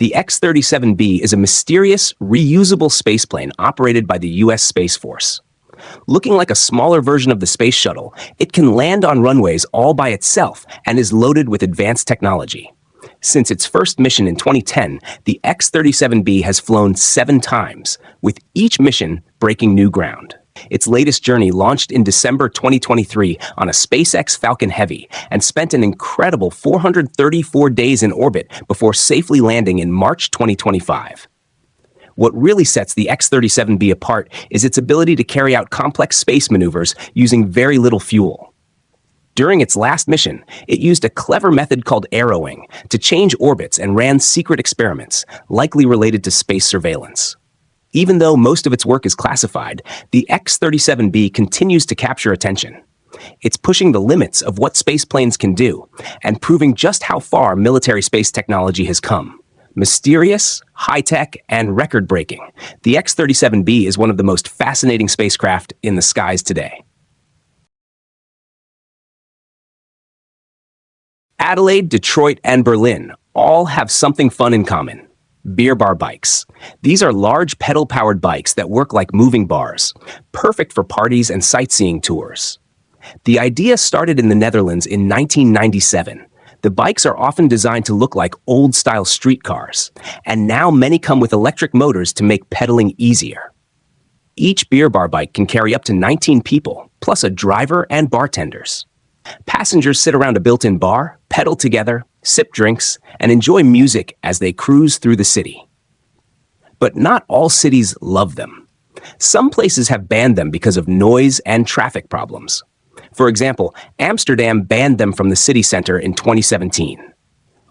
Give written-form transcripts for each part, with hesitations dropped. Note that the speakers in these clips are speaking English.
The X-37B is a mysterious, reusable spaceplane operated by the U.S. Space Force. Looking like a smaller version of the space shuttle, it can land on runways all by itself and is loaded with advanced technology. Since its first mission in 2010, the X-37B has flown 7 times, with each mission breaking new ground. Its latest journey launched in December 2023 on a SpaceX Falcon Heavy and spent an incredible 434 days in orbit before safely landing in March 2025. What really sets the X-37B apart is its ability to carry out complex space maneuvers using very little fuel. During its last mission, it used a clever method called arrowing to change orbits and ran secret experiments, likely related to space surveillance. Even though most of its work is classified, the X-37B continues to capture attention. It's pushing the limits of what spaceplanes can do and proving just how far military space technology has come. Mysterious, high-tech, and record-breaking, the X-37B is one of the most fascinating spacecraft in the skies today. Adelaide, Detroit, and Berlin all have something fun in common: beer bar bikes. These are large pedal-powered bikes that work like moving bars, perfect for parties and sightseeing tours. The idea started in the Netherlands in 1997. The bikes are often designed to look like old-style streetcars, and now many come with electric motors to make pedaling easier. Each beer bar bike can carry up to 19 people, plus a driver and bartenders. Passengers sit around a built-in bar, pedal together, sip drinks, and enjoy music as they cruise through the city. But not all cities love them. Some places have banned them because of noise and traffic problems. For example, Amsterdam banned them from the city center in 2017.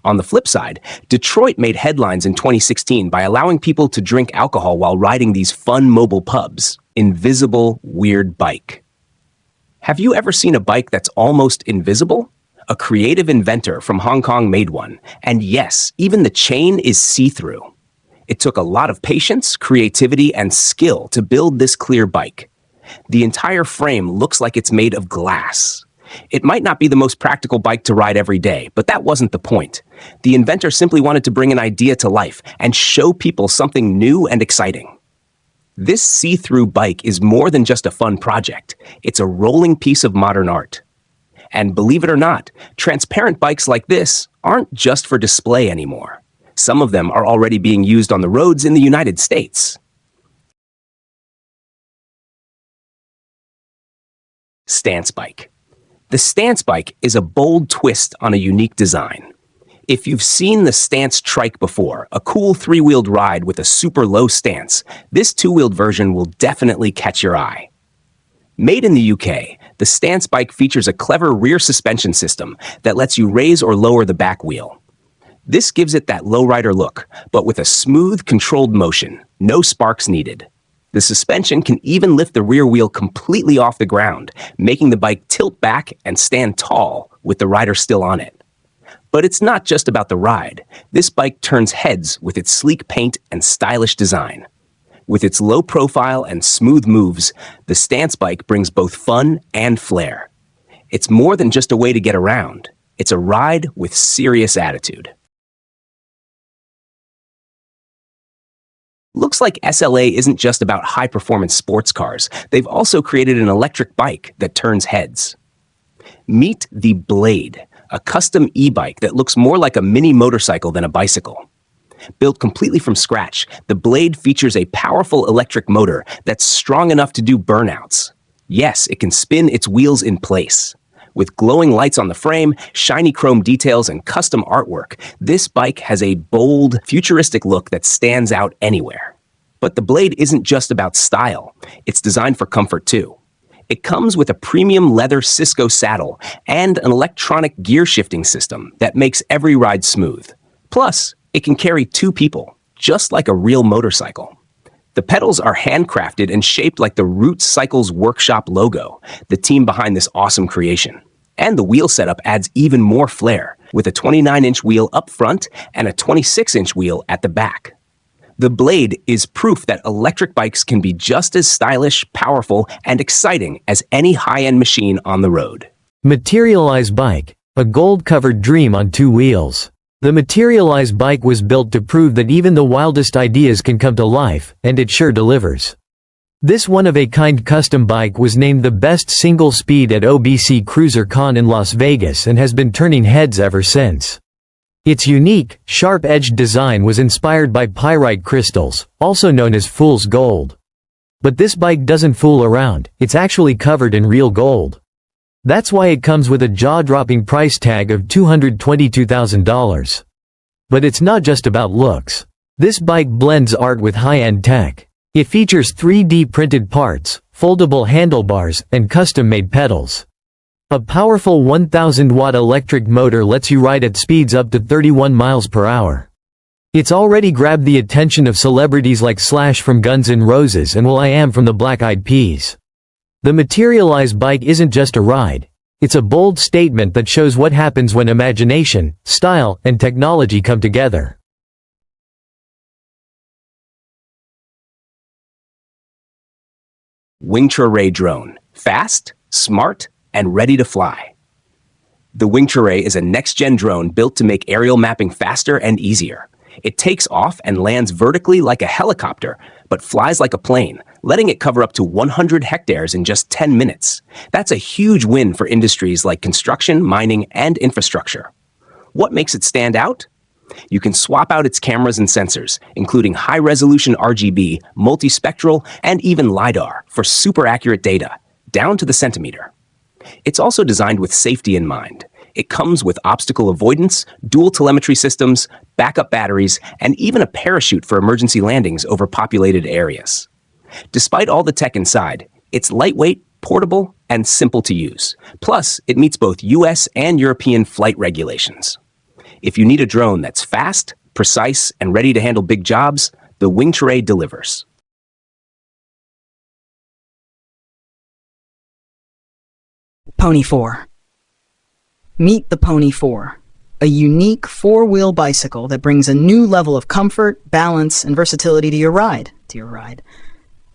On the flip side, Detroit made headlines in 2016 by allowing people to drink alcohol while riding these fun mobile pubs. Invisible Weird Bike. Have you ever seen a bike that's almost invisible? A creative inventor from Hong Kong made one, and yes, even the chain is see-through. It took a lot of patience, creativity, and skill to build this clear bike. The entire frame looks like it's made of glass. It might not be the most practical bike to ride every day, but that wasn't the point. The inventor simply wanted to bring an idea to life and show people something new and exciting. This see-through bike is more than just a fun project. It's a rolling piece of modern art. And believe it or not, transparent bikes like this aren't just for display anymore. Some of them are already being used on the roads in the United States. Stance bike. The stance bike is a bold twist on a unique design. If you've seen the stance trike before, a cool 3-wheeled ride with a super low stance, this 2-wheeled version will definitely catch your eye. Made in the UK, the stance bike features a clever rear suspension system that lets you raise or lower the back wheel. This gives it that lowrider look, but with a smooth, controlled motion, no sparks needed. The suspension can even lift the rear wheel completely off the ground, making the bike tilt back and stand tall with the rider still on it. But it's not just about the ride. This bike turns heads with its sleek paint and stylish design. With its low profile and smooth moves, the stance bike brings both fun and flair. It's more than just a way to get around. It's a ride with serious attitude. Looks like SLA isn't just about high-performance sports cars. They've also created an electric bike that turns heads. Meet the Blade, a custom e-bike that looks more like a mini motorcycle than a bicycle. Built completely from scratch, the Blade features a powerful electric motor that's strong enough to do burnouts. Yes, it can spin its wheels in place. With glowing lights on the frame, shiny chrome details, and custom artwork, this bike has a bold, futuristic look that stands out anywhere. But the Blade isn't just about style. It's designed for comfort too. It comes with a premium leather Cisco saddle and an electronic gear shifting system that makes every ride smooth. Plus, it can carry 2 people, just like a real motorcycle. The pedals are handcrafted and shaped like the Roots Cycles Workshop logo, the team behind this awesome creation. And the wheel setup adds even more flair, with a 29-inch wheel up front and a 26-inch wheel at the back. The Blade is proof that electric bikes can be just as stylish, powerful, and exciting as any high-end machine on the road. Materialized bike, a gold-covered dream on 2 wheels. The materialized bike was built to prove that even the wildest ideas can come to life, and it sure delivers. This one-of-a-kind custom bike was named the best single speed at OBC Cruiser Con in Las Vegas and has been turning heads ever since. Its unique, sharp-edged design was inspired by pyrite crystals, also known as fool's gold. But this bike doesn't fool around, it's actually covered in real gold. That's why it comes with a jaw-dropping price tag of $222,000. But it's not just about looks. This bike blends art with high-end tech. It features 3D printed parts, foldable handlebars, and custom-made pedals. A powerful 1,000-watt electric motor lets you ride at speeds up to 31 miles per hour. It's already grabbed the attention of celebrities like Slash from Guns N' Roses and will.i.am from the Black Eyed Peas. The materialized bike isn't just a ride. It's a bold statement that shows what happens when imagination, style, and technology come together. Wingtray drone. Fast, smart, and ready to fly. The Wingtray is a next-gen drone built to make aerial mapping faster and easier. It takes off and lands vertically like a helicopter, but flies like a plane, letting it cover up to 100 hectares in just 10 minutes. That's a huge win for industries like construction, mining, and infrastructure. What makes it stand out? You can swap out its cameras and sensors, including high-resolution RGB, multispectral, and even LiDAR for super accurate data, down to the centimeter. It's also designed with safety in mind. It comes with obstacle avoidance, dual telemetry systems, backup batteries, and even a parachute for emergency landings over populated areas. Despite all the tech inside, it's lightweight, portable, and simple to use. Plus, it meets both US and European flight regulations. If you need a drone that's fast, precise, and ready to handle big jobs, the Wingtray delivers. Pony 4. Meet the Pony 4, a unique four-wheel bicycle that brings a new level of comfort, balance, and versatility to your ride.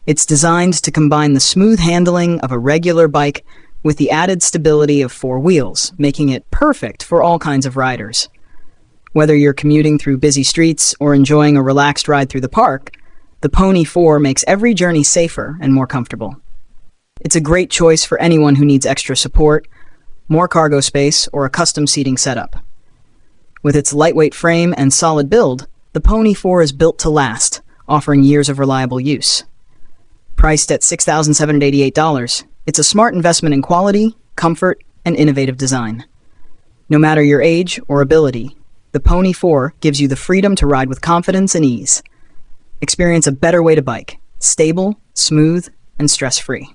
It's designed to combine the smooth handling of a regular bike with the added stability of four wheels, making it perfect for all kinds of riders. Whether you're commuting through busy streets or enjoying a relaxed ride through the park, the Pony 4 makes every journey safer and more comfortable. It's a great choice for anyone who needs extra support, more cargo space, or a custom seating setup. With its lightweight frame and solid build, the Pony 4 is built to last, offering years of reliable use. Priced at $6,788, it's a smart investment in quality, comfort, and innovative design. No matter your age or ability, the Pony 4 gives you the freedom to ride with confidence and ease. Experience a better way to bike, stable, smooth, and stress-free.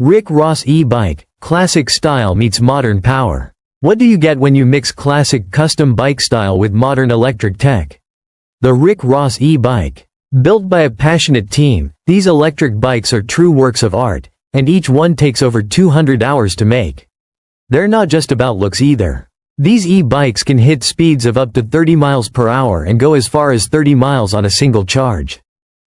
Rick Ross e-bike, classic style meets modern power. What do you get when you mix classic custom bike style with modern electric tech? The Rick Ross e-bike. Built by a passionate team, these electric bikes are true works of art, and each one takes over 200 hours to make. They're not just about looks either. These e-bikes can hit speeds of up to 30 miles per hour and go as far as 30 miles on a single charge.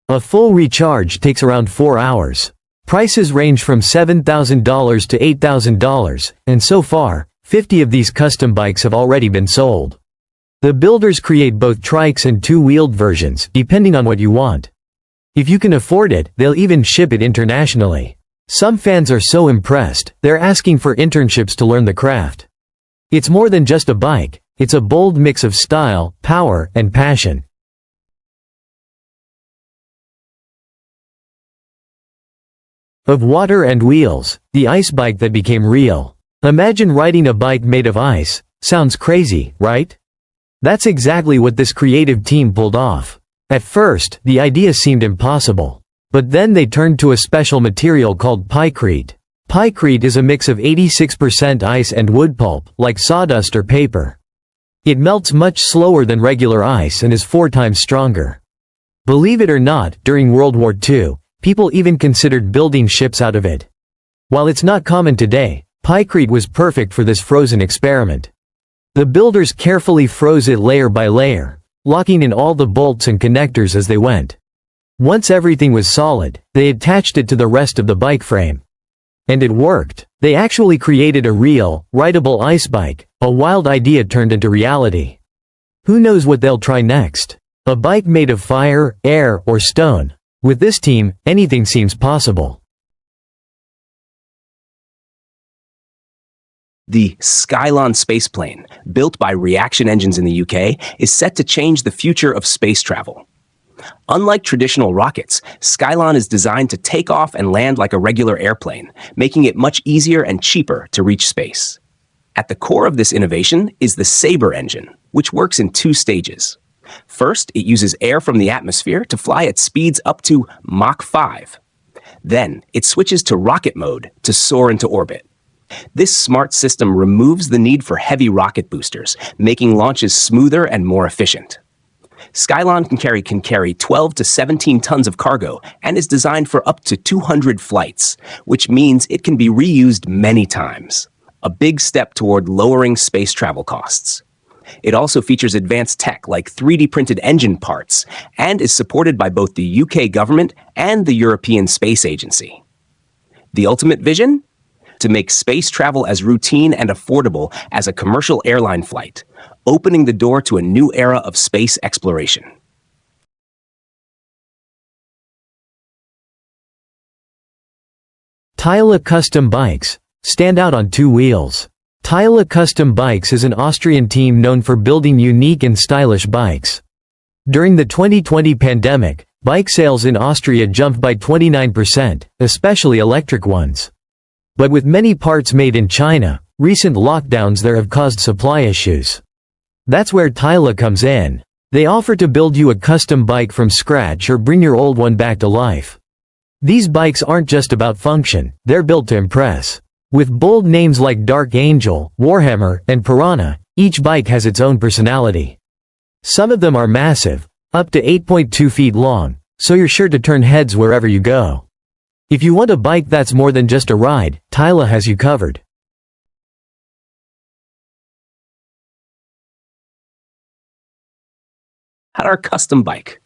A full recharge takes around 4 hours. Prices range from $7,000 to $8,000, and so far, 50 of these custom bikes have already been sold. The builders create both trikes and two-wheeled versions, depending on what you want. If you can afford it, they'll even ship it internationally. Some fans are so impressed, they're asking for internships to learn the craft. It's more than just a bike, it's a bold mix of style, power, and passion. Of water and wheels, the ice bike that became real. Imagine riding a bike made of ice. Sounds crazy, right? That's exactly what this creative team pulled off. At first, the idea seemed impossible. But then they turned to a special material called pykrete. Pykrete is a mix of 86% ice and wood pulp, like sawdust or paper. It melts much slower than regular ice and is 4 times stronger. Believe it or not, during World War II, people even considered building ships out of it. While it's not common today, pykrete was perfect for this frozen experiment. The builders carefully froze it layer by layer, locking in all the bolts and connectors as they went. Once everything was solid, they attached it to the rest of the bike frame. And it worked. They actually created a real, rideable ice bike, a wild idea turned into reality. Who knows what they'll try next? A bike made of fire, air, or stone. With this team, anything seems possible. The Skylon spaceplane, built by Reaction Engines in the UK, is set to change the future of space travel. Unlike traditional rockets, Skylon is designed to take off and land like a regular airplane, making it much easier and cheaper to reach space. At the core of this innovation is the Sabre engine, which works in two stages. First, it uses air from the atmosphere to fly at speeds up to Mach 5. Then, it switches to rocket mode to soar into orbit. This smart system removes the need for heavy rocket boosters, making launches smoother and more efficient. Skylon can carry 12 to 17 tons of cargo and is designed for up to 200 flights, which means it can be reused many times. A big step toward lowering space travel costs. It also features advanced tech like 3D printed engine parts and is supported by both the UK government and the European Space Agency. The ultimate vision? To make space travel as routine and affordable as a commercial airline flight, opening the door to a new era of space exploration. Tyla Custom Bikes stand out on two wheels. Tyla Custom Bikes is an Austrian team known for building unique and stylish bikes. During the 2020 pandemic, bike sales in Austria jumped by 29%, especially electric ones. But with many parts made in China, recent lockdowns there have caused supply issues. That's where Tyla comes in. They offer to build you a custom bike from scratch or bring your old one back to life. These bikes aren't just about function, they're built to impress. With bold names like Dark Angel, Warhammer, and Piranha, each bike has its own personality. Some of them are massive, up to 8.2 feet long, so you're sure to turn heads wherever you go. If you want a bike that's more than just a ride, Tyla has you covered. Hadar Custom Bike.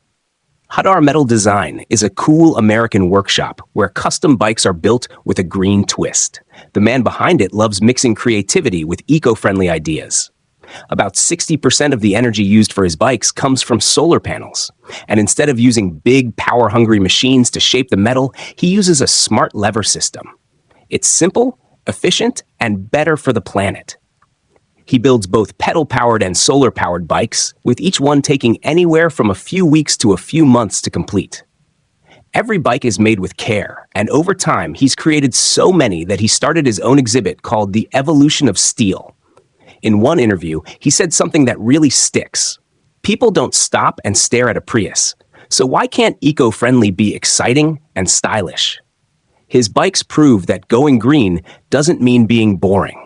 Hadar Metal Design is a cool American workshop where custom bikes are built with a green twist. The man behind it loves mixing creativity with eco-friendly ideas. About 60% of the energy used for his bikes comes from solar panels. And instead of using big, power-hungry machines to shape the metal, he uses a smart lever system. It's simple, efficient, and better for the planet. He builds both pedal-powered and solar-powered bikes, with each one taking anywhere from a few weeks to a few months to complete. Every bike is made with care, and over time, he's created so many that he started his own exhibit called The Evolution of Steel. In one interview, he said something that really sticks. People don't stop and stare at a Prius, so why can't eco-friendly be exciting and stylish? His bikes prove that going green doesn't mean being boring.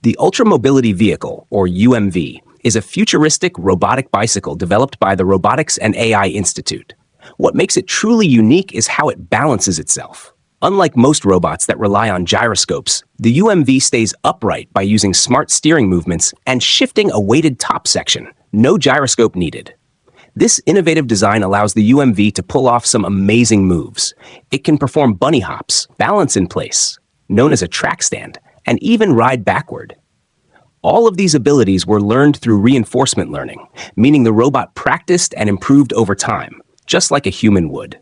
The Ultra Mobility Vehicle, or UMV, is a futuristic robotic bicycle developed by the Robotics and AI Institute. What makes it truly unique is how it balances itself. Unlike most robots that rely on gyroscopes, the UMV stays upright by using smart steering movements and shifting a weighted top section. No gyroscope needed. This innovative design allows the UMV to pull off some amazing moves. It can perform bunny hops, balance in place, known as a track stand, and even ride backward. All of these abilities were learned through reinforcement learning, meaning the robot practiced and improved over time, just like a human would.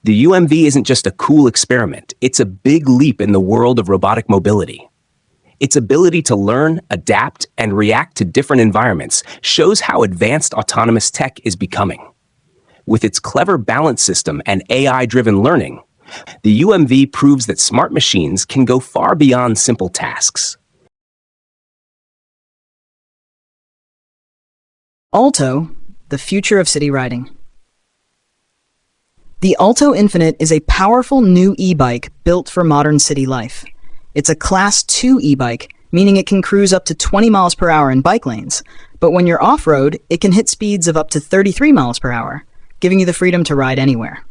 The UMV isn't just a cool experiment, it's a big leap in the world of robotic mobility. Its ability to learn, adapt, and react to different environments shows how advanced autonomous tech is becoming. With its clever balance system and AI-driven learning, the UMV proves that smart machines can go far beyond simple tasks. Alto, the future of city riding. The Alto Infinite is a powerful new e-bike built for modern city life. It's a Class 2 e-bike, meaning it can cruise up to 20 miles per hour in bike lanes, but when you're off-road, it can hit speeds of up to 33 miles per hour, giving you the freedom to ride anywhere.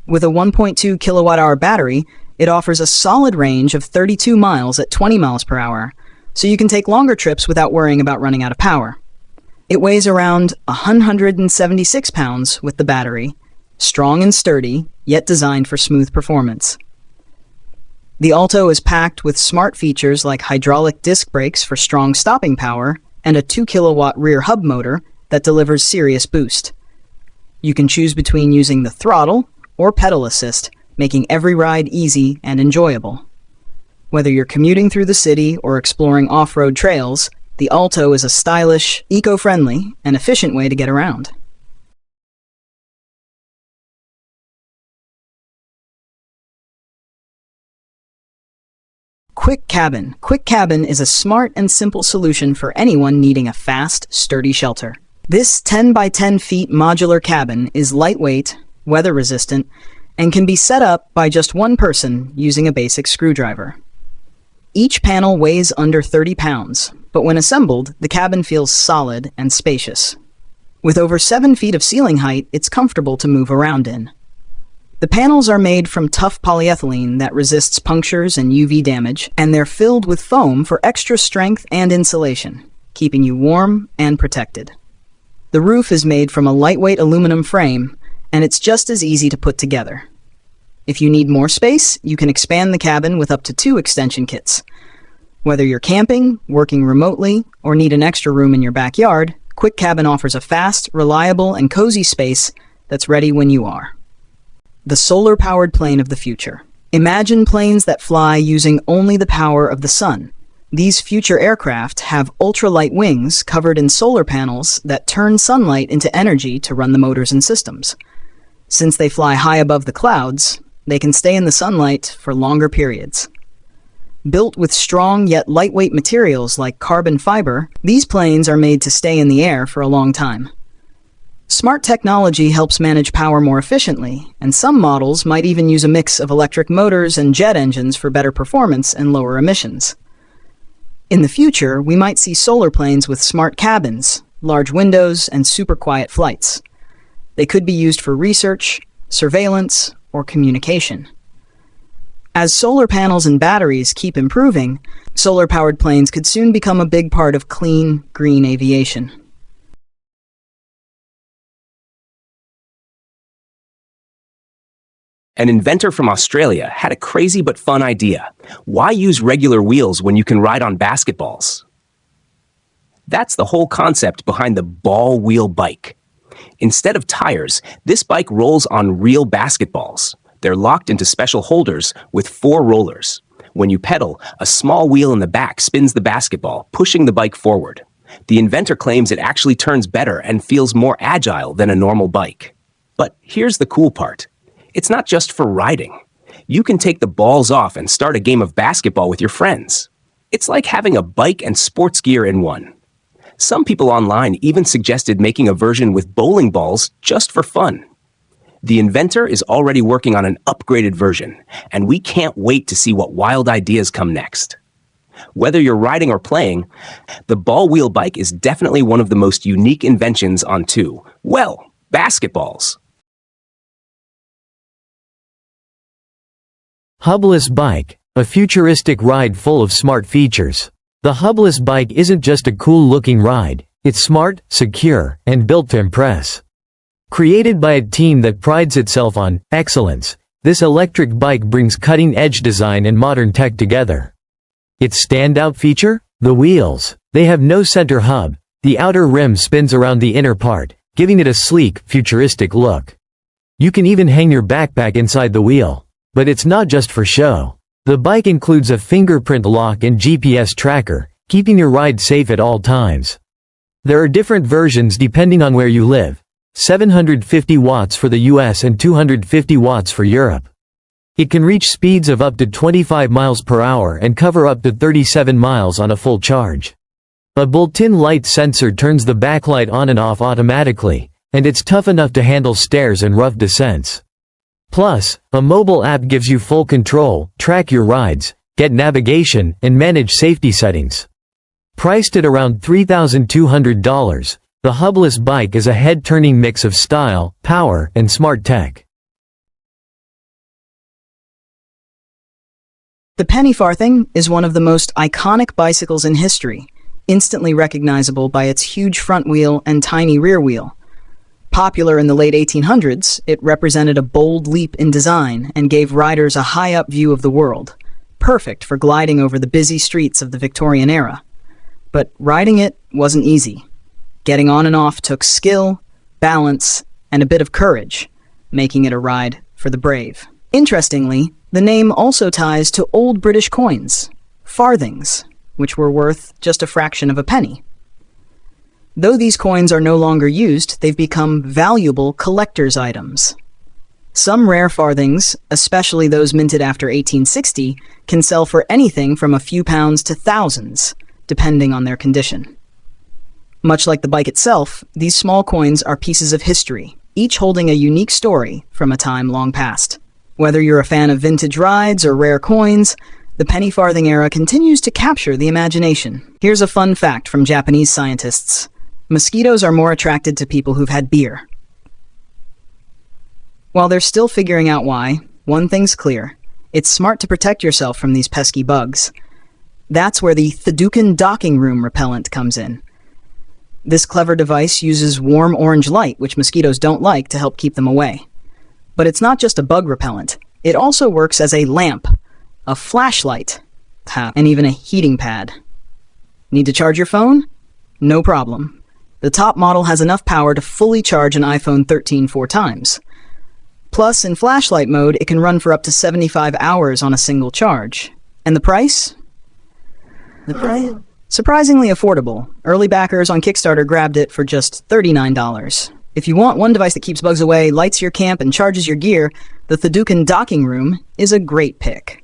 With a 1.2 kilowatt-hour battery, it offers a solid range of 32 miles at 20 miles per hour, so you can take longer trips without worrying about running out of power. It weighs around 176 pounds with the battery, strong and sturdy, yet designed for smooth performance. The Alto is packed with smart features like hydraulic disc brakes for strong stopping power and a 2 kilowatt rear hub motor that delivers serious boost. You can choose between using the throttle or pedal assist, making every ride easy and enjoyable. Whether you're commuting through the city or exploring off-road trails, the Alto is a stylish, eco-friendly, and efficient way to get around. Quick Cabin. Quick Cabin is a smart and simple solution for anyone needing a fast, sturdy shelter. This 10 by 10 feet modular cabin is lightweight, weather-resistant, and can be set up by just one person using a basic screwdriver. Each panel weighs under 30 pounds, but when assembled, the cabin feels solid and spacious. With over 7 feet of ceiling height, it's comfortable to move around in. The panels are made from tough polyethylene that resists punctures and UV damage, and they're filled with foam for extra strength and insulation, keeping you warm and protected. The roof is made from a lightweight aluminum frame, and it's just as easy to put together. If you need more space, you can expand the cabin with up to 2 extension kits. Whether you're camping, working remotely, or need an extra room in your backyard, Quick Cabin offers a fast, reliable, and cozy space that's ready when you are. The solar-powered plane of the future. Imagine planes that fly using only the power of the sun. These future aircraft have ultralight wings covered in solar panels that turn sunlight into energy to run the motors and systems. Since they fly high above the clouds, they can stay in the sunlight for longer periods. Built with strong yet lightweight materials like carbon fiber, these planes are made to stay in the air for a long time. Smart technology helps manage power more efficiently, and some models might even use a mix of electric motors and jet engines for better performance and lower emissions. In the future, we might see solar planes with smart cabins, large windows, and super quiet flights. They could be used for research, surveillance, or communication. As solar panels and batteries keep improving, solar-powered planes could soon become a big part of clean, green aviation. An inventor from Australia had a crazy but fun idea. Why use regular wheels when you can ride on basketballs? That's the whole concept behind the ball wheel bike. Instead of tires, this bike rolls on real basketballs. They're locked into special holders with 4 rollers. When you pedal, a small wheel in the back spins the basketball, pushing the bike forward. The inventor claims it actually turns better and feels more agile than a normal bike. But here's the cool part. It's not just for riding. You can take the balls off and start a game of basketball with your friends. It's like having a bike and sports gear in one. Some people online even suggested making a version with bowling balls just for fun. The inventor is already working on an upgraded version, and we can't wait to see what wild ideas come next. Whether you're riding or playing, the ball wheel bike is definitely one of the most unique inventions on basketballs. Hubless Bike, a futuristic ride full of smart features. The hubless bike isn't just a cool-looking ride, it's smart, secure, and built to impress. Created by a team that prides itself on excellence, this electric bike brings cutting-edge design and modern tech together. Its standout feature? The wheels. They have no center hub. The outer rim spins around the inner part, giving it a sleek, futuristic look. You can even hang your backpack inside the wheel. But it's not just for show. The bike includes a fingerprint lock and GPS tracker, keeping your ride safe at all times. There are different versions depending on where you live. 750 watts for the US and 250 watts for Europe. It can reach speeds of up to 25 miles per hour and cover up to 37 miles on a full charge. A built-in light sensor turns the backlight on and off automatically, and it's tough enough to handle stairs and rough descents. Plus, a mobile app gives you full control, track your rides, get navigation, and manage safety settings. Priced at around $3,200, the hubless bike is a head-turning mix of style, power, and smart tech. The penny farthing is one of the most iconic bicycles in history, instantly recognizable by its huge front wheel and tiny rear wheel. Popular in the late 1800s, it represented a bold leap in design and gave riders a high-up view of the world, perfect for gliding over the busy streets of the Victorian era. But riding it wasn't easy. Getting on and off took skill, balance, and a bit of courage, making it a ride for the brave. Interestingly, the name also ties to old British coins, farthings, which were worth just a fraction of a penny. Though these coins are no longer used, they've become valuable collector's items. Some rare farthings, especially those minted after 1860, can sell for anything from a few pounds to thousands, depending on their condition. Much like the bike itself, these small coins are pieces of history, each holding a unique story from a time long past. Whether you're a fan of vintage rides or rare coins, the penny farthing era continues to capture the imagination. Here's a fun fact from Japanese scientists. Mosquitoes are more attracted to people who've had beer. While they're still figuring out why, one thing's clear. It's smart to protect yourself from these pesky bugs. That's where the Futuristic docking room repellent comes in. This clever device uses warm orange light, which mosquitoes don't like, to help keep them away. But it's not just a bug repellent. It also works as a lamp, a flashlight, and even a heating pad. Need to charge your phone? No problem. The top model has enough power to fully charge an iPhone 13 4 times. Plus, in flashlight mode, it can run for up to 75 hours on a single charge. And the price? Surprisingly affordable. Early backers on Kickstarter grabbed it for just $39. If you want one device that keeps bugs away, lights your camp, and charges your gear, the Futuristic docking room is a great pick.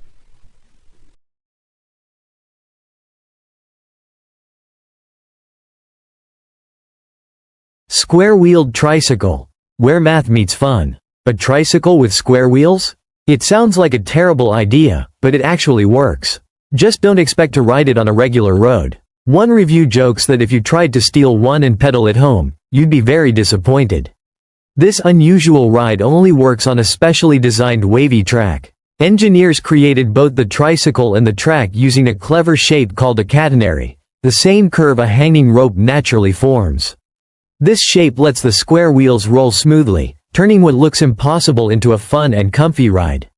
Square-wheeled tricycle. Where math meets fun. A tricycle with square wheels? It sounds like a terrible idea, but it actually works. Just don't expect to ride it on a regular road. One review jokes that if you tried to steal one and pedal it home, you'd be very disappointed. This unusual ride only works on a specially designed wavy track. Engineers created both the tricycle and the track using a clever shape called a catenary, the same curve a hanging rope naturally forms. This shape lets the square wheels roll smoothly, turning what looks impossible into a fun and comfy ride.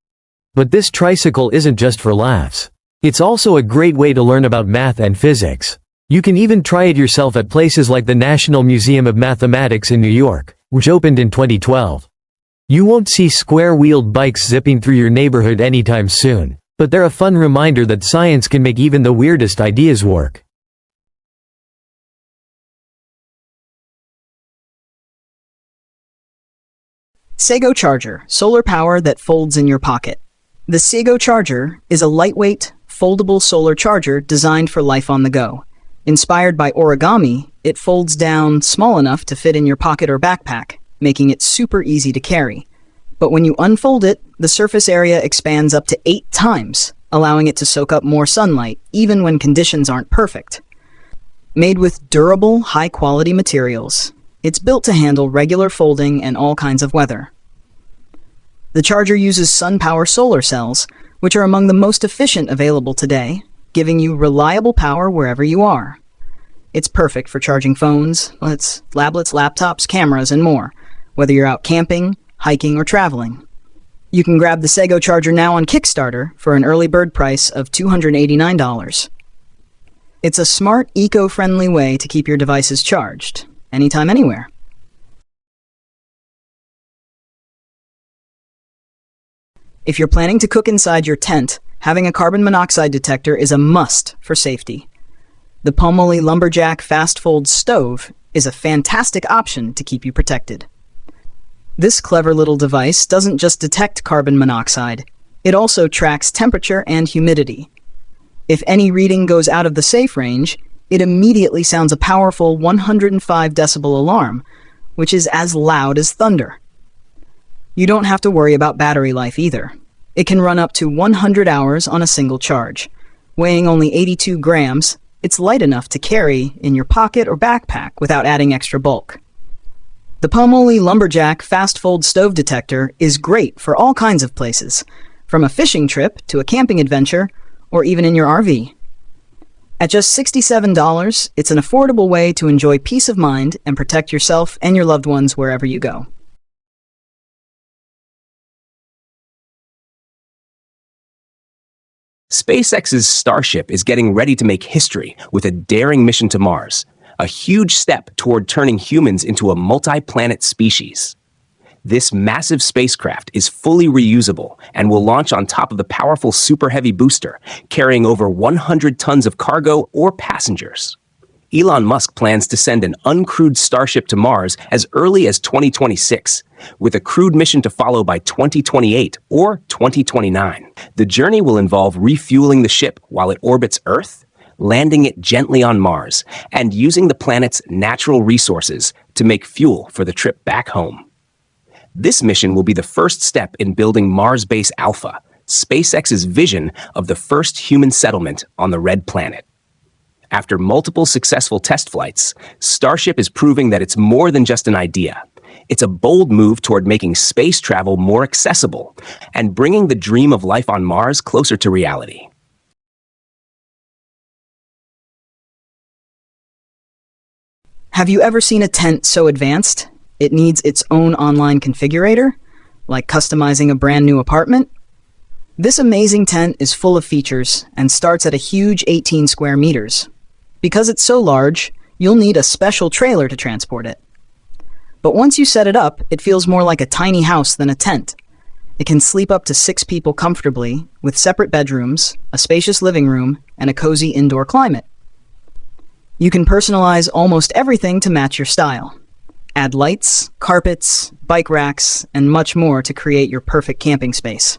But this tricycle isn't just for laughs. It's also a great way to learn about math and physics. You can even try it yourself at places like the National Museum of Mathematics in New York, which opened in 2012. You won't see square-wheeled bikes zipping through your neighborhood anytime soon, but they're a fun reminder that science can make even the weirdest ideas work. Sego Charger, solar power that folds in your pocket. The Sego Charger is a lightweight, foldable solar charger designed for life on the go. Inspired by origami, it folds down small enough to fit in your pocket or backpack, making it super easy to carry. But when you unfold it, the surface area expands up to 8 times, allowing it to soak up more sunlight, even when conditions aren't perfect. Made with durable, high-quality materials, it's built to handle regular folding and all kinds of weather. The charger uses sun-power solar cells, which are among the most efficient available today, giving you reliable power wherever you are. It's perfect for charging phones, tablets, laptops, cameras, and more, whether you're out camping, hiking, or traveling. You can grab the Sego Charger now on Kickstarter for an early bird price of $289. It's a smart, eco-friendly way to keep your devices charged, anytime, anywhere. If you're planning to cook inside your tent, having a carbon monoxide detector is a must for safety. The Pomoli Lumberjack Fast Fold Stove is a fantastic option to keep you protected. This clever little device doesn't just detect carbon monoxide, it also tracks temperature and humidity. If any reading goes out of the safe range, it immediately sounds a powerful 105 decibel alarm, which is as loud as thunder. You don't have to worry about battery life either. It can run up to 100 hours on a single charge. Weighing only 82 grams, it's light enough to carry in your pocket or backpack without adding extra bulk. The Pomoli Lumberjack Fast Fold Stove Detector is great for all kinds of places, from a fishing trip to a camping adventure, or even in your RV. At just $67, it's an affordable way to enjoy peace of mind and protect yourself and your loved ones wherever you go. SpaceX's Starship is getting ready to make history with a daring mission to Mars, a huge step toward turning humans into a multi-planet species. This massive spacecraft is fully reusable and will launch on top of the powerful Super Heavy booster, carrying over 100 tons of cargo or passengers. Elon Musk plans to send an uncrewed Starship to Mars as early as 2026, with a crewed mission to follow by 2028 or 2029. The journey will involve refueling the ship while it orbits Earth, landing it gently on Mars, and using the planet's natural resources to make fuel for the trip back home. This mission will be the first step in building Mars Base Alpha, SpaceX's vision of the first human settlement on the Red Planet. After multiple successful test flights, Starship is proving that it's more than just an idea. It's a bold move toward making space travel more accessible and bringing the dream of life on Mars closer to reality. Have you ever seen a tent so advanced it needs its own online configurator, like customizing a brand new apartment? This amazing tent is full of features and starts at a huge 18 square meters. Because it's so large, you'll need a special trailer to transport it. But once you set it up, it feels more like a tiny house than a tent. It can sleep up to 6 people comfortably, with separate bedrooms, a spacious living room, and a cozy indoor climate. You can personalize almost everything to match your style. Add lights, carpets, bike racks, and much more to create your perfect camping space.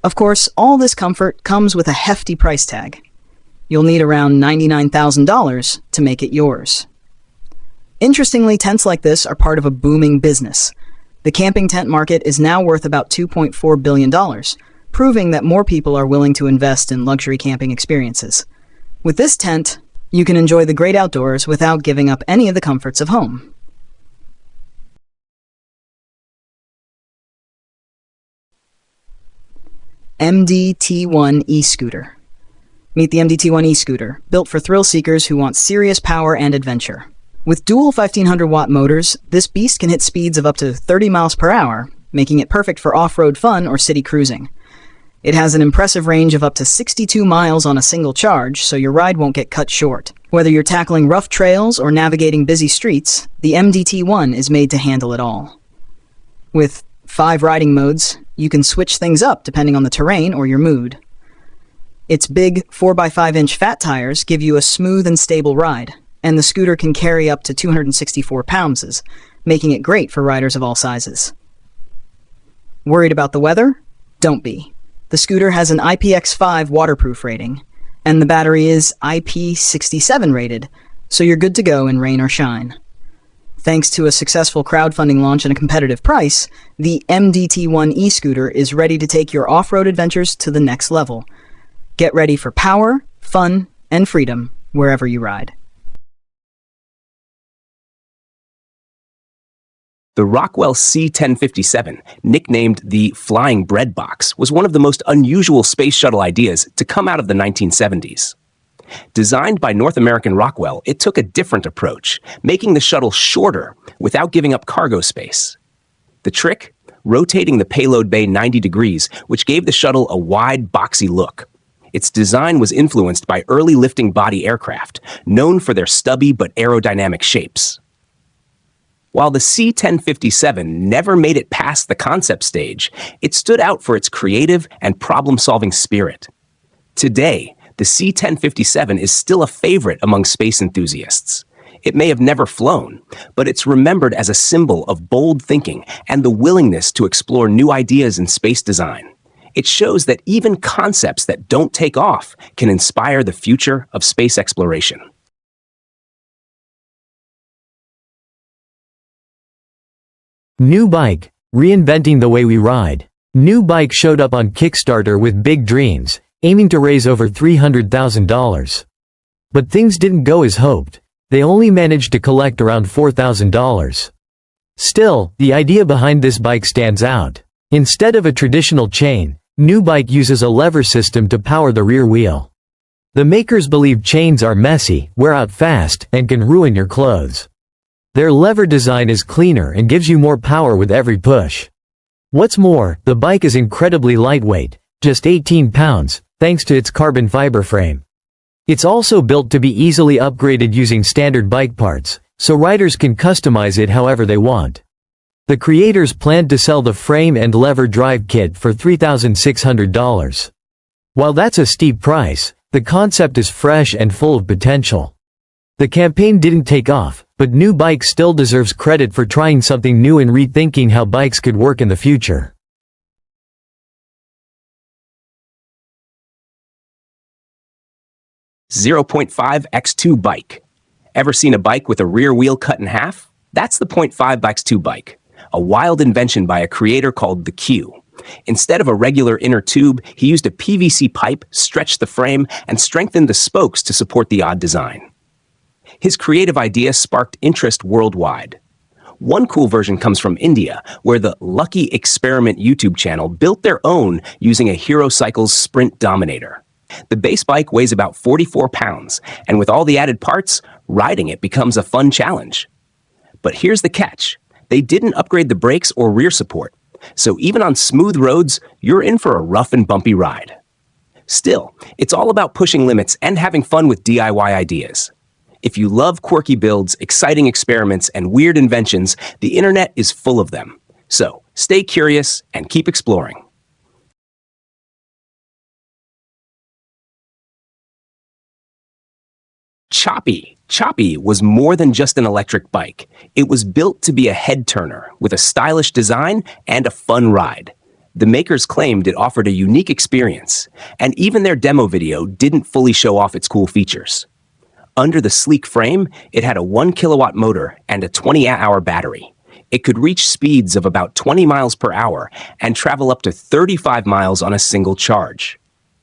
Of course, all this comfort comes with a hefty price tag. You'll need around $99,000 to make it yours. Interestingly, tents like this are part of a booming business. The camping tent market is now worth about $2.4 billion, proving that more people are willing to invest in luxury camping experiences. With this tent, you can enjoy the great outdoors without giving up any of the comforts of home. MDT-1 e-scooter. Meet the MDT-1 e-scooter, built for thrill seekers who want serious power and adventure. With dual 1500-watt motors, this beast can hit speeds of up to 30 miles per hour, making it perfect for off-road fun or city cruising. It has an impressive range of up to 62 miles on a single charge, so your ride won't get cut short. Whether you're tackling rough trails or navigating busy streets, the MDT-1 is made to handle it all. With 5 riding modes, you can switch things up depending on the terrain or your mood. Its big 4x5-inch fat tires give you a smooth and stable ride, and the scooter can carry up to 264 pounds, making it great for riders of all sizes. Worried about the weather? Don't be. The scooter has an IPX5 waterproof rating, and the battery is IP67 rated, so you're good to go in rain or shine. Thanks to a successful crowdfunding launch and a competitive price, the MDT-1 e-scooter is ready to take your off-road adventures to the next level. Get ready for power, fun, and freedom wherever you ride. The Rockwell C-1057, nicknamed the Flying Bread Box, was one of the most unusual space shuttle ideas to come out of the 1970s. Designed by North American Rockwell, it took a different approach, making the shuttle shorter without giving up cargo space. The trick? Rotating the payload bay 90 degrees, which gave the shuttle a wide, boxy look. Its design was influenced by early lifting body aircraft, known for their stubby but aerodynamic shapes. While the C-1057 never made it past the concept stage, it stood out for its creative and problem-solving spirit. Today, the C-1057 is still a favorite among space enthusiasts. It may have never flown, but it's remembered as a symbol of bold thinking and the willingness to explore new ideas in space design. It shows that even concepts that don't take off can inspire the future of space exploration. New bike, reinventing the way we ride. New bike showed up on Kickstarter with big dreams, aiming to raise over $300,000. But things didn't go as hoped. They only managed to collect around $4,000. Still, the idea behind this bike stands out. Instead of a traditional chain, New bike uses a lever system to power the rear wheel. The makers believe chains are messy, wear out fast, and can ruin your clothes. Their lever design is cleaner and gives you more power with every push. What's more, the bike is incredibly lightweight, just 18 pounds, thanks to its carbon fiber frame. It's also built to be easily upgraded using standard bike parts, so riders can customize it however they want. The creators planned to sell the frame and lever drive kit for $3,600. While that's a steep price, the concept is fresh and full of potential. The campaign didn't take off, but New Bike still deserves credit for trying something new and rethinking how bikes could work in the future. .5x2 bike. Ever seen a bike with a rear wheel cut in half? That's the .5x2 bike, a wild invention by a creator called The Q. Instead of a regular inner tube, he used a PVC pipe, stretched the frame, and strengthened the spokes to support the odd design. His creative idea sparked interest worldwide. One cool version comes from India, where the Lucky Experiment YouTube channel built their own using a Hero Cycles Sprint Dominator. The base bike weighs about 44 pounds, and with all the added parts, riding it becomes a fun challenge. But here's the catch. They didn't upgrade the brakes or rear support, so even on smooth roads, you're in for a rough and bumpy ride. Still, it's all about pushing limits and having fun with DIY ideas. If you love quirky builds, exciting experiments, and weird inventions, the internet is full of them. So, stay curious and keep exploring. Choppy. Choppy was more than just an electric bike. It was built to be a head-turner, with a stylish design and a fun ride. The makers claimed it offered a unique experience, and even their demo video didn't fully show off its cool features. Under the sleek frame, it had a 1 kilowatt motor and a 20-hour battery. It could reach speeds of about 20 miles per hour and travel up to 35 miles on a single charge.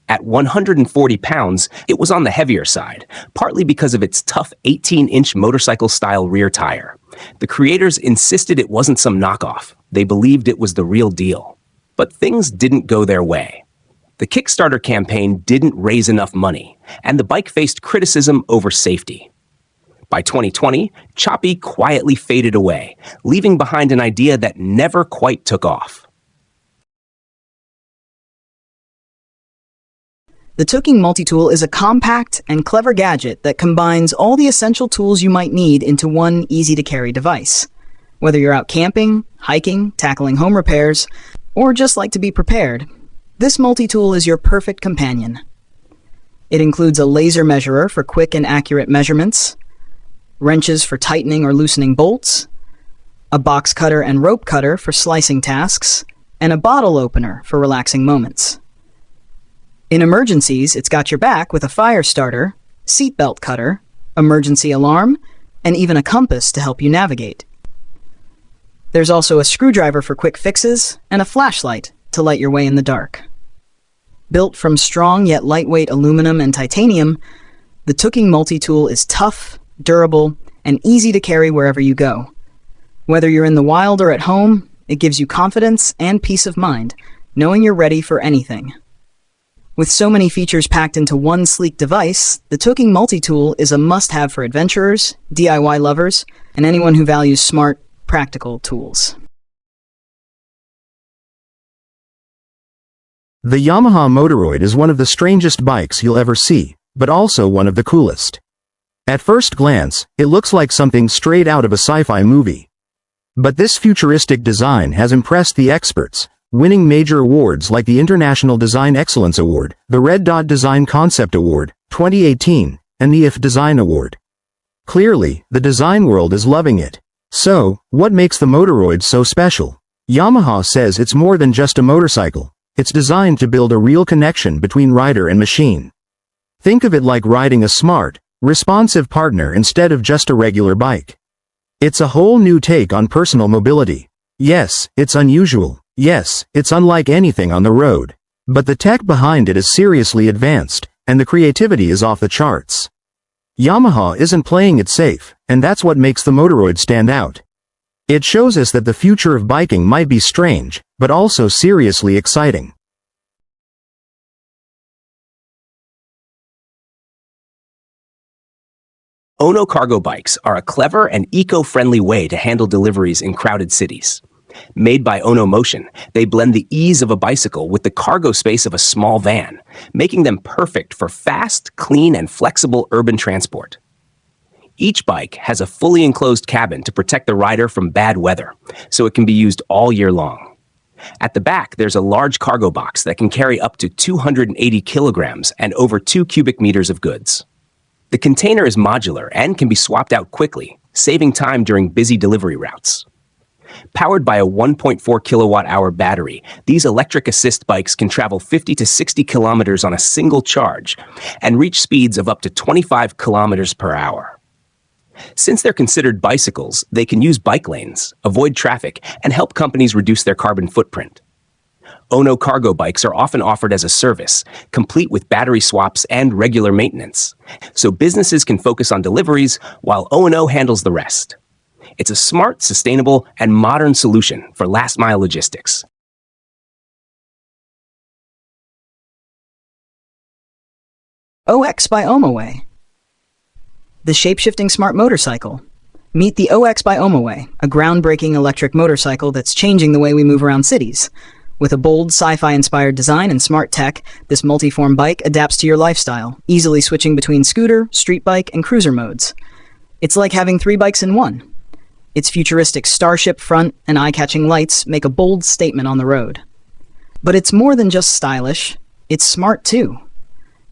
At 140 pounds, it was on the heavier side, partly because of its tough 18-inch motorcycle-style rear tire. The creators insisted it wasn't some knockoff. They believed it was the real deal. But things didn't go their way. The Kickstarter campaign didn't raise enough money, and the bike faced criticism over safety. By 2020, Choppy quietly faded away, leaving behind an idea that never quite took off. The Tooking Multitool is a compact and clever gadget that combines all the essential tools you might need into one easy-to-carry device. Whether you're out camping, hiking, tackling home repairs, or just like to be prepared, this multi-tool is your perfect companion. It includes a laser measurer for quick and accurate measurements, wrenches for tightening or loosening bolts, a box cutter and rope cutter for slicing tasks, and a bottle opener for relaxing moments. In emergencies, it's got your back with a fire starter, seatbelt cutter, emergency alarm, and even a compass to help you navigate. There's also a screwdriver for quick fixes and a flashlight to light your way in the dark. Built from strong yet lightweight aluminum and titanium, the Tooking Multitool is tough, durable, and easy to carry wherever you go. Whether you're in the wild or at home, it gives you confidence and peace of mind, knowing you're ready for anything. With so many features packed into one sleek device, the Tooking Multitool is a must-have for adventurers, DIY lovers, and anyone who values smart, practical tools. The Yamaha Motoroid is one of the strangest bikes you'll ever see, but also one of the coolest. At first glance, it looks like something straight out of a sci-fi movie. But this futuristic design has impressed the experts, winning major awards like the International Design Excellence Award, the Red Dot Design Concept Award, 2018, and the IF Design Award. Clearly, the design world is loving it. So, what makes the Motoroid so special? Yamaha says it's more than just a motorcycle. It's designed to build a real connection between rider and machine. Think of it like riding a smart, responsive partner instead of just a regular bike. It's a whole new take on personal mobility. Yes, it's unusual. Yes, it's unlike anything on the road. But the tech behind it is seriously advanced, and the creativity is off the charts. Yamaha isn't playing it safe, and that's what makes the Motoroid stand out. It shows us that the future of biking might be strange, but also seriously exciting. Ono cargo bikes are a clever and eco-friendly way to handle deliveries in crowded cities. Made by Ono Motion, they blend the ease of a bicycle with the cargo space of a small van, making them perfect for fast, clean, and flexible urban transport. Each bike has a fully enclosed cabin to protect the rider from bad weather, so it can be used all year long. At the back, there's a large cargo box that can carry up to 280 kilograms and over 2 cubic meters of goods. The container is modular and can be swapped out quickly, saving time during busy delivery routes. Powered by a 1.4 kilowatt-hour battery, these electric assist bikes can travel 50 to 60 kilometers on a single charge and reach speeds of up to 25 kilometers per hour. Since they're considered bicycles, they can use bike lanes, avoid traffic, and help companies reduce their carbon footprint. Ono cargo bikes are often offered as a service, complete with battery swaps and regular maintenance, so businesses can focus on deliveries while O&O handles the rest. It's a smart, sustainable, and modern solution for last-mile logistics. OX by Omaway. The shape-shifting smart motorcycle. Meet the OX by Omaway, a groundbreaking electric motorcycle that's changing the way we move around cities. With a bold, sci-fi-inspired design and smart tech, this multi-form bike adapts to your lifestyle, easily switching between scooter, street bike, and cruiser modes. It's like having 3 bikes in one. Its futuristic starship front and eye-catching lights make a bold statement on the road. But it's more than just stylish, it's smart too.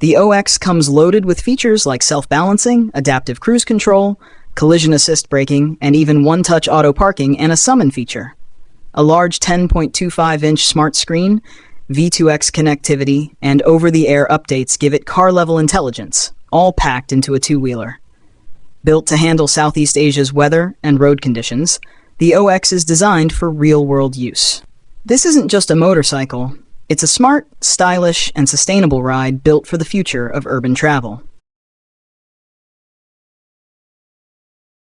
The OX comes loaded with features like self-balancing, adaptive cruise control, collision assist braking, and even one-touch auto parking and a summon feature. A large 10.25-inch smart screen, V2X connectivity, and over-the-air updates give it car-level intelligence, all packed into a two-wheeler. Built to handle Southeast Asia's weather and road conditions, the OX is designed for real-world use. This isn't just a motorcycle, it's a smart, stylish, and sustainable ride built for the future of urban travel.